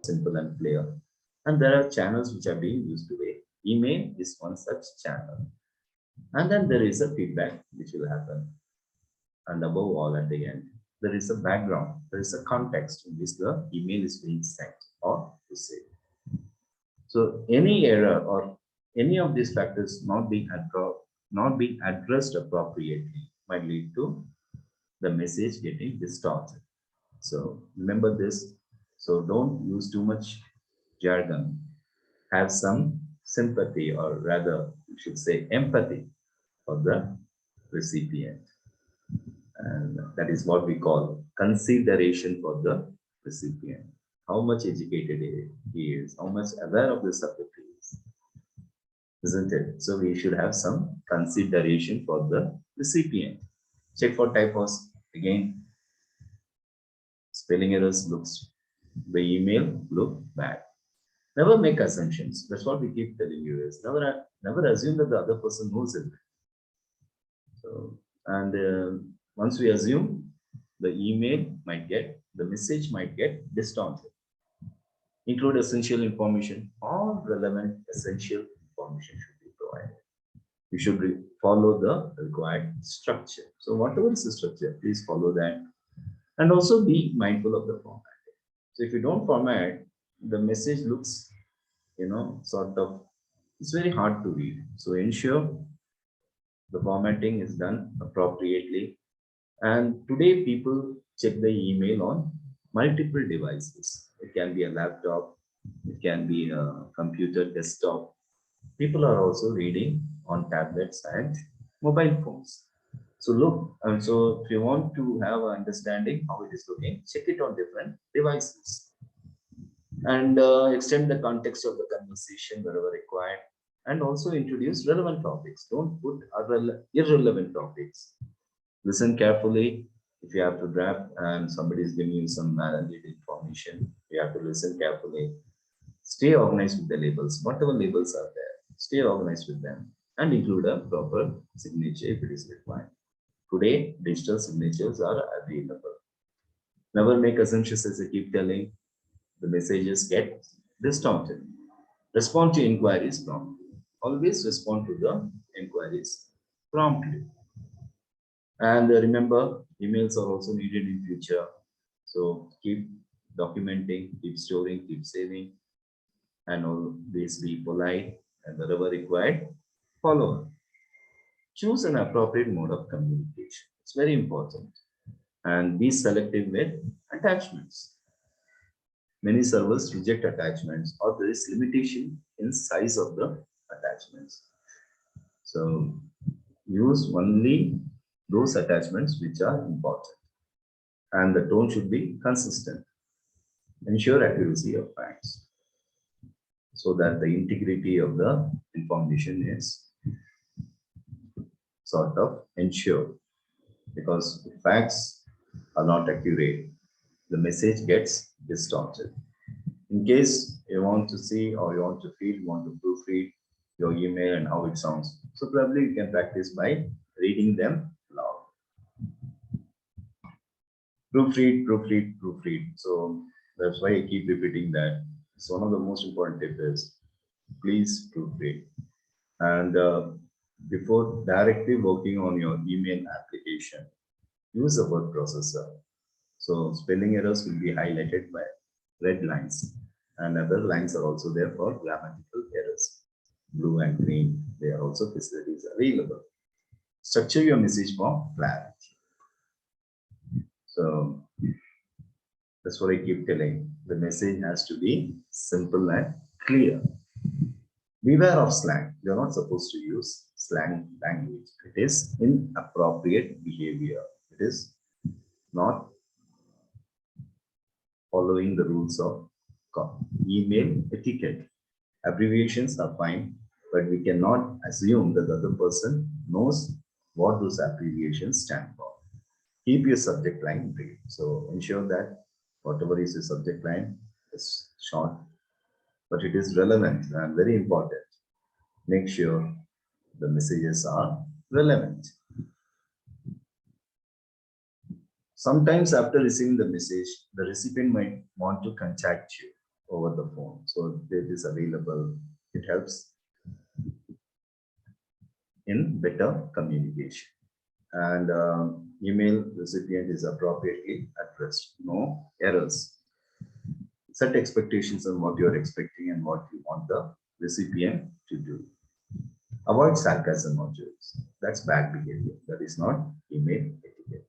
simple and clear. And there are channels which are being used today. Email is one such channel. And then there is a feedback which will happen. And above all, at the end, there is a background, there is a context in which the email is being sent or received. So any error or any of these factors not being addressed appropriately might lead to the message getting distorted. So remember this. So don't use too much jargon. Have some sympathy, or rather, you should say empathy for the recipient. And that is what we call consideration for the recipient. How much educated he is, how much aware of the subject he is, isn't it? So we should have some consideration for the recipient. Check for typos. Again, spelling errors looks, the email look bad. Never make assumptions. That's what we keep telling you is never assume that the other person knows it. So, and once we assume, the message might get distorted. Include essential information. All relevant essential information should be provided. You should follow the required structure. So whatever is the structure, please follow that. And also be mindful of the format. So if you don't format, the message looks, sort of, it's very hard to read. So ensure the formatting is done appropriately. And today people check the email on multiple devices. It can be a laptop, it can be a computer desktop. People are also reading on tablets and mobile phones. So look, and so if you want to have an understanding how it is looking, check it on different devices. And extend the context of the conversation wherever required, and also introduce relevant topics. Don't put irrelevant topics. Listen carefully. If you have to draft and somebody is giving you some valid information, you have to listen carefully. Stay organized with the labels. Whatever labels are there, stay organized with them and include a proper signature if it is required. Today, digital signatures are available. Never make assumptions, as I keep telling. The messages get distorted. Respond to inquiries promptly. Always respond to the inquiries promptly. And remember, emails are also needed in future. So keep documenting, keep storing, keep saving, and always be polite, and wherever required, follow. Choose an appropriate mode of communication. It's very important. And be selective with attachments. Many servers reject attachments, or there is limitation in size of the attachments. So use only those attachments which are important. And the tone should be consistent. Ensure accuracy of facts so that the integrity of the information is sort of ensured. Because if facts are not accurate, the message gets distorted. In case you want to see, or you want to feel, you want to proofread your email and how it sounds, so probably you can practice by reading them loud. Proofread, proofread, proofread. So that's why I keep repeating that. It's one of the most important tips is please proofread. And before directly working on your email application, use a word processor. So spelling errors will be highlighted by red lines, and other lines are also there for grammatical errors. Blue and green, they are also facilities available. Structure your message for clarity. So that's what I keep telling. The message has to be simple and clear. Beware of slang. You're not supposed to use slang language. It is inappropriate behavior. It is not following the rules of email etiquette. Abbreviations are fine, but we cannot assume that the other person knows what those abbreviations stand for. Keep your subject line brief. So ensure that whatever is the subject line is short, but it is relevant and very important. Make sure the messages are relevant. Sometimes after receiving the message, the recipient might want to contact you. over the phone. So it is available. It helps in better communication. And email recipient is appropriately addressed. No errors. Set expectations on what you are expecting and what you want the recipient to do. Avoid sarcasm or jokes. That's bad behavior. That is not email etiquette.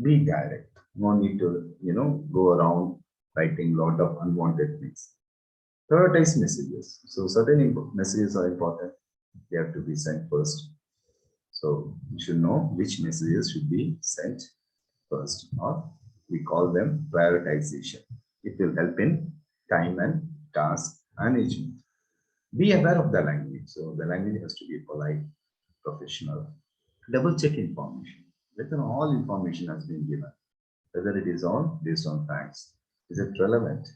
Be direct. No need to, go around writing a lot of unwanted things. Prioritize messages. So certain messages are important. They have to be sent first. So you should know which messages should be sent first, or we call them prioritization. It will help in time and task management. Be aware of the language. So the language has to be polite, professional. Double check information. Whether all information has been given, whether it is all based on facts, is it relevant?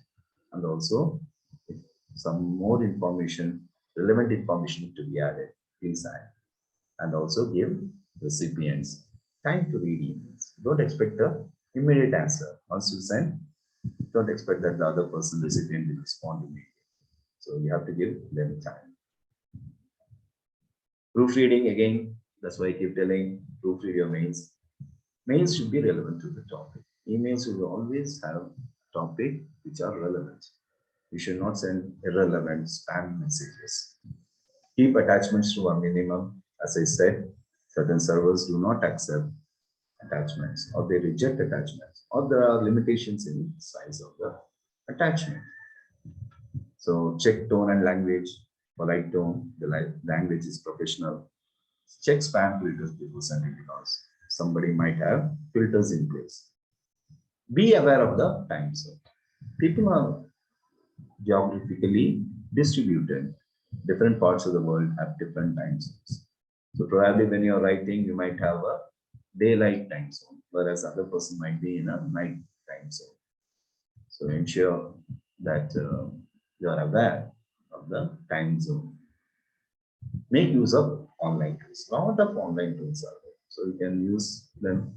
And also, if some more information, relevant information to be added, please add. And also give recipients time to read emails. Don't expect the immediate answer. Once you send, don't expect that the other person, recipient, will respond immediately. So you have to give them time. Proofreading again, that's why I keep telling proofread your mails. Mails should be relevant to the topic. Emails should always have topic which are relevant. You should not send irrelevant spam messages. Keep attachments to a minimum. As I said, certain servers do not accept attachments or they reject attachments or there are limitations in size of the attachment. So check tone and language, polite tone, the language is professional. Check spam filters before sending because somebody might have filters in place. Be aware of the time zone. People are geographically distributed. Different parts of the world have different time zones. So probably when you're writing, you might have a daylight time zone, whereas other person might be in a night time zone. So ensure that you are aware of the time zone. Make use of online tools. A lot of online tools are there. So you can use them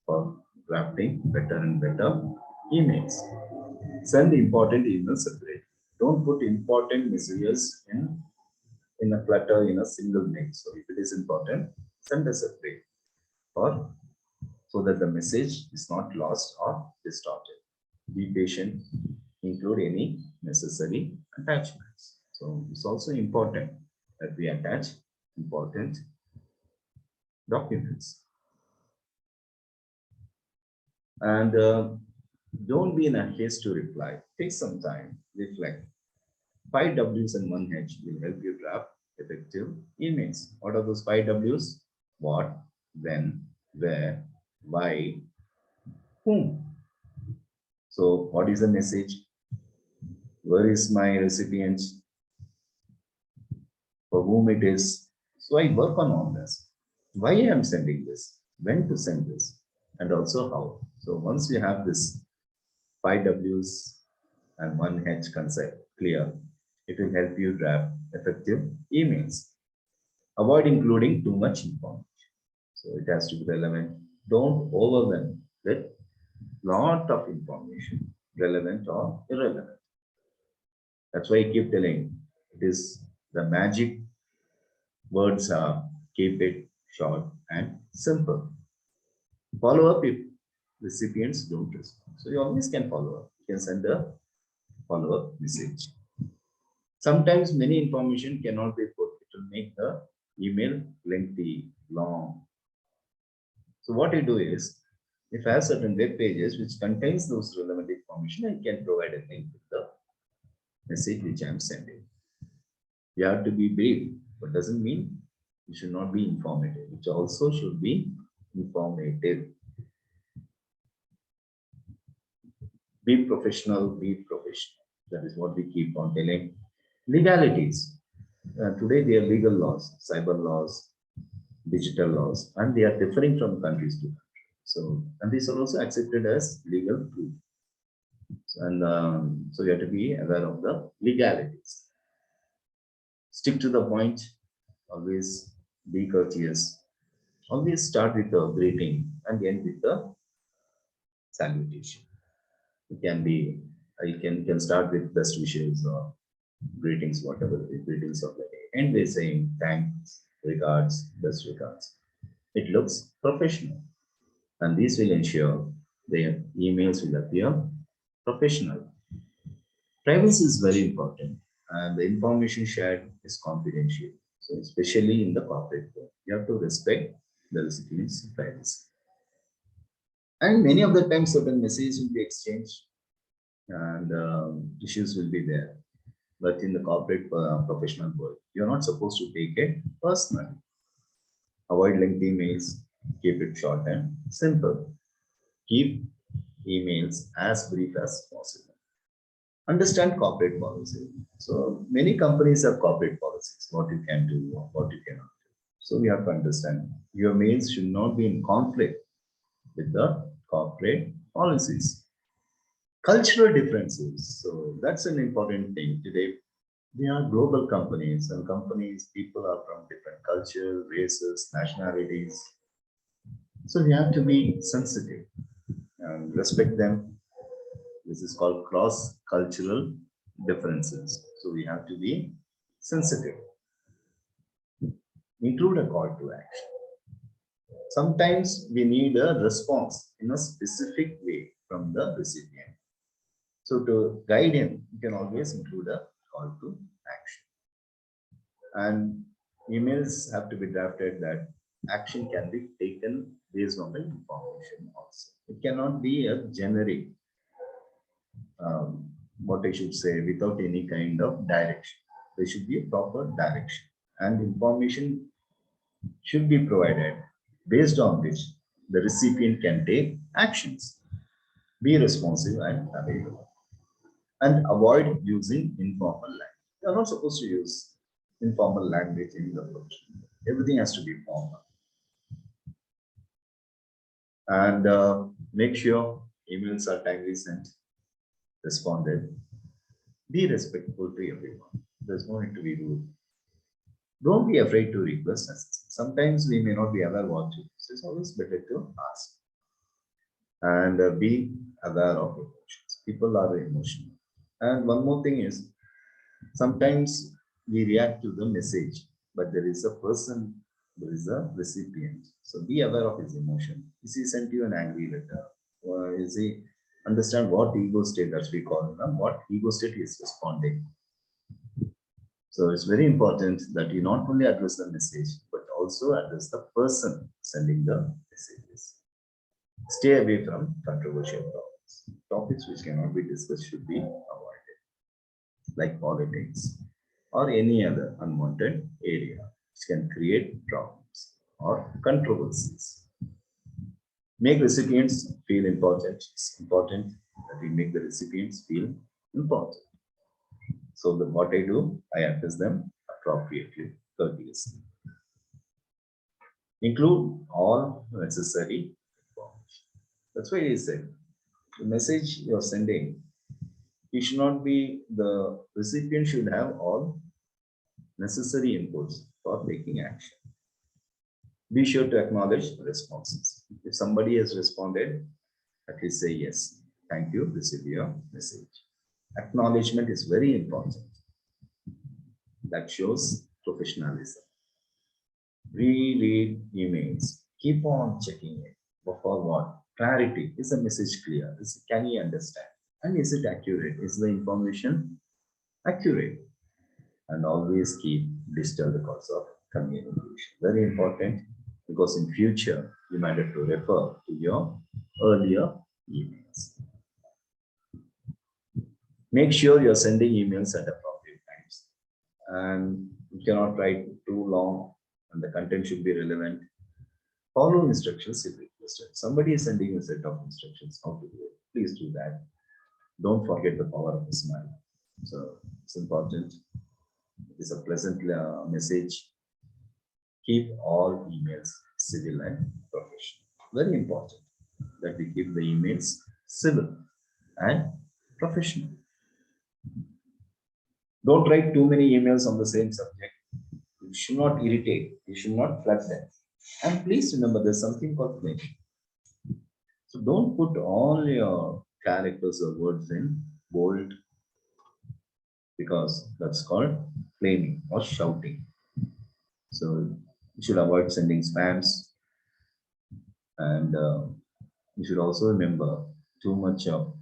for drafting better and better emails. Send the important emails separate. Don't put important messages in a clutter in a single mail. So if it is important, send a separate or so that the message is not lost or distorted. Be patient, include any necessary attachments. So it's also important that we attach important documents. And don't be in a haste to reply. Take some time, reflect. 5 W's and 1 H will help you draft effective emails. What are those 5 W's? What, when, where, why, whom. So what is the message? Where is my recipient? For whom it is? So I work on all this. Why I am sending this? When to send this? And also how. So once you have this 5 W's and 1 H concept clear, it will help you draft effective emails. Avoid including too much information. So it has to be relevant. Don't overwhelm with lot of information, relevant or irrelevant. That's why I keep telling it is the magic words are keep it short and simple. Follow up if recipients don't respond. So you always can follow up. You can send a follow up message. Sometimes many information cannot be put. It will make the email lengthy, long. So what I do is, if I have certain web pages which contains those relevant information, I can provide a link with the message which I am sending. You have to be brief, but doesn't mean you should not be informative. It also should be informative. Be professional, be professional. That is what we keep on telling. Legalities. Today, there are legal laws, cyber laws, digital laws, and they are differing from countries to countries. So, and these are also accepted as legal proof. And so you have to be aware of the legalities. Stick to the point, always be courteous, always start with a greeting and end with a salutation. It can be You can start with best wishes or greetings, whatever the greetings of the day, and they're saying thanks, regards, best regards. It looks professional, and this will ensure their emails will appear professional. Privacy is very important, and the information shared is confidential. So, especially in the corporate world, you have to respect the recipient's privacy. And many of the times, certain messages will be exchanged, and issues will be there. But in the corporate professional world, you're not supposed to take it personally. Avoid lengthy mails, keep it short and simple. Keep emails as brief as possible. Understand corporate policy. So many companies have corporate policies, what you can do, what you cannot do. So we have to understand your mails should not be in conflict with the corporate policies. Cultural differences. So that's an important thing today. We are global companies, and companies, people are from different cultures, races, nationalities. So we have to be sensitive and respect them. This is called cross-cultural differences. So we have to be sensitive. Include a call to action. Sometimes we need a response in a specific way from the recipient. So to guide him, you can always include a call to action. And emails have to be drafted that action can be taken based on the information also. It cannot be a generic, what I should say, without any kind of direction. There should be a proper direction, and information should be provided based on which the recipient can take actions. Be responsive and available, and avoid using informal language. You are not supposed to use informal language in the function. Everything has to be formal. And make sure emails are timely sent, responded. Be respectful to everyone. There's no need to be rude. Don't be afraid to request assistance. Sometimes we may not be aware what to do. So it's always better to ask. And be aware of emotions. People are emotional. And one more thing is, sometimes we react to the message, but there is a person, there is a recipient. So be aware of his emotion. Is he sent you an angry letter? Or is he understand what ego state, that we call it, what ego state he is responding? So it's very important that you not only address the message, but also address the person sending the messages. Stay away from controversial topics. Topics which cannot be discussed should be avoided, like politics or any other unwanted area which can create problems or controversies. Make recipients feel important. It's important that we make the recipients feel important. So what I do, I address them appropriately, courteously. Include all necessary information. That's why I said the message you're sending, it should not be, the recipient should have all necessary inputs for taking action. Be sure to acknowledge responses. If somebody has responded, at least say yes. Thank you, receive your message. Acknowledgement is very important. That shows professionalism. Reread emails. Keep on checking it. For what? Clarity. Is the message clear? Can he understand? And is it accurate? Is the information accurate? And always keep digital records of communication. Very important, because in future you might have to refer to your earlier emails. Make sure you're sending emails at appropriate times, and you cannot write too long, and the content should be relevant. Follow instructions if requested. Somebody is sending a set of instructions how to do it. Please do that. Don't forget the power of the smile. So it's important. It's a pleasant message. Keep all emails civil and professional. Very important that we keep the emails civil and professional. Don't write too many emails on the same subject. You should not irritate. You should not flood them. And please remember, there's something called flinch. So don't put all your characters or words in bold because that's called flaming or shouting. So you should avoid sending spams, and you should also remember too much of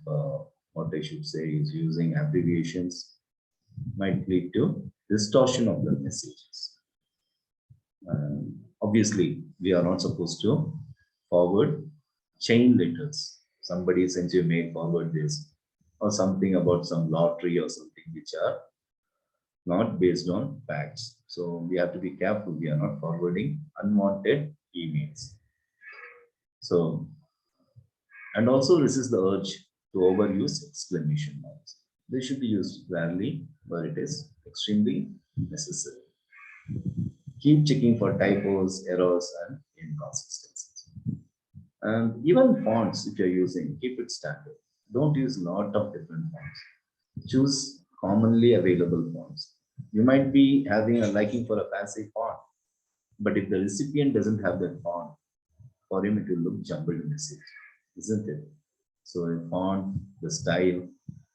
what I should say is using abbreviations might lead to distortion of the messages. Obviously, we are not supposed to forward chain letters. Somebody sends you a mail, forward this, or something about some lottery or something which are not based on facts. So we have to be careful. We are not forwarding unwanted emails. So, and also resist the urge to overuse exclamation marks. They should be used rarely where it is extremely necessary. Keep checking for typos, errors, and inconsistencies. And even fonts, if you're using, keep it standard. Don't use a lot of different fonts. Choose commonly available fonts. You might be having a liking for a fancy font, but if the recipient doesn't have that font, for him it will look jumbled message, isn't it? So a font, the style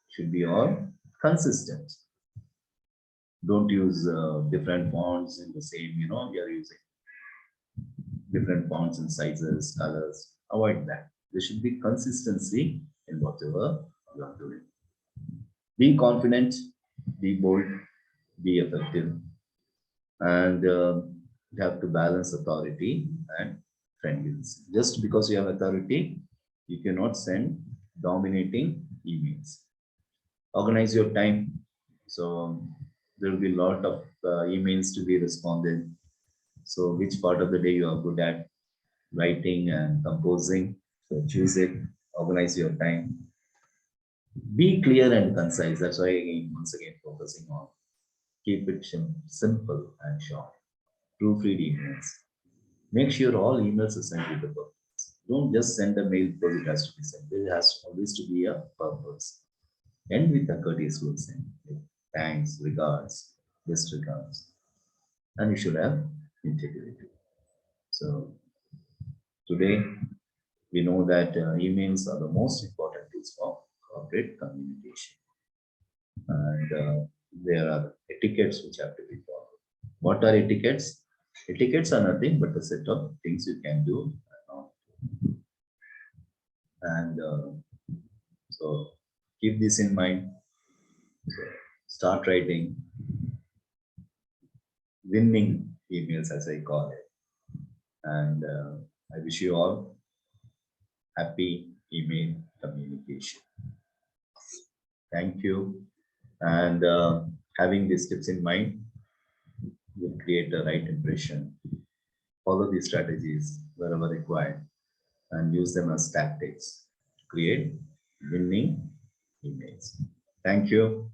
should be all consistent. Don't use different fonts in the same, we are using different fonts and sizes, colors. Avoid that. There should be consistency in whatever you are doing. Be confident, be bold, be effective, and you have to balance authority and friendliness. Just because you have authority, you cannot send dominating emails. Organize your time. So there will be a lot of emails to be responded. So which part of the day you are good at writing and composing? So choose it. Organize your time. Be clear and concise. That's why again, once again, focusing on keep it simple and short. Proofread emails. Make sure all emails are sent with a purpose. Don't just send a mail because it has to be sent. There has always to be a purpose. End with a courteous word saying, thanks, regards, best regards. And you should have integrity. So today we know that emails are the most important tools for corporate communication. And there are etiquettes which have to be followed. What are etiquettes? Etiquettes are nothing but a set of things you can do and not. And so keep this in mind. So start writing winning emails, as I call it. And I wish you all happy email communication. Thank you. And having these tips in mind will create the right impression. Follow these strategies wherever required and use them as tactics to create winning emails. Thank you.